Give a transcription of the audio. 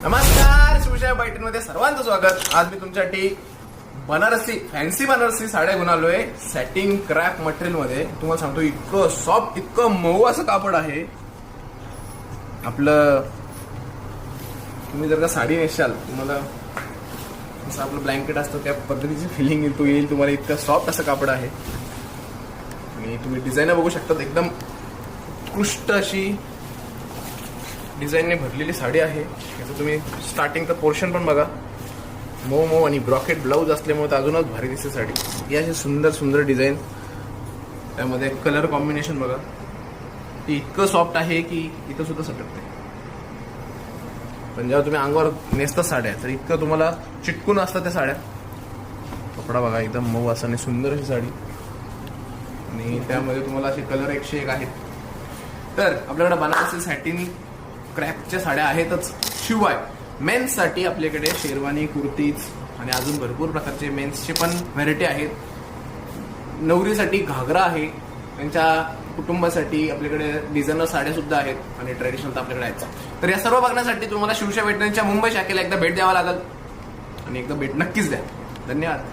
नमस्कार, शिवशाही पैठणमध्ये सर्वांचं स्वागत. आज मी तुमच्यासाठी बनारसी फॅन्सी बनारसी साड्या घेऊन आलोय. सॅटिन क्रॅप मटेरियल मध्ये. तुम्हाला सांगतो इतकं सॉफ्ट, इतकं मऊ असं कापड आहे. आपलं तुम्ही जर का साडी नेसाल, तुम्हाला जसं आपलं ब्लँकेट असतं त्या पद्धतीची फिलिंग येईल तुम्हाला. इतकं सॉफ्ट असं कापड आहे आणि तुम्ही डिझाईन बघू शकता. एकदम उत्कृष्ट अशी डिझाईनने भरलेली साडी आहे. याचं तुम्ही स्टार्टिंगचं पोर्शन पण बघा. मऊ मऊ आणि ब्रॉकेट ब्लाऊज असल्यामुळे तर अजूनच भारी दिसते साडी. ही अशी सुंदर सुंदर डिझाईन, त्यामध्ये कलर कॉम्बिनेशन बघा. ती इतकं सॉफ्ट आहे की इथं सुद्धा सटकते. पण जेव्हा तुम्ही अंगावर नेसता साड्या तर इतकं तुम्हाला चिटकून असतात त्या साड्या. कपडा बघा एकदम मऊ असा आणि सुंदर अशी साडी. आणि त्यामध्ये तुम्हाला असे कलर 101 आहेत. तर आपल्याकडे बनारसी सॅटिन क्रॅपच्या साड्या आहेतच, शिवाय मेन्ससाठी आपल्याकडे शेरवानी, कुर्तीज आणि अजून भरपूर प्रकारचे मेन्सचे पण व्हरायटी आहेत. नवरीसाठी घागरा आहे, त्यांच्या कुटुंबासाठी आपल्याकडे डिझायनर साड्या सुद्धा आहेत आणि ट्रेडिशनल तर आपल्याकडे आहेत. तर या सर्व बघण्यासाठी तुम्हाला शिवशाही पैठणच्या मुंबई शाखेला एकदा भेट द्यावा लागेल आणि एकदा भेट नक्कीच द्या. धन्यवाद.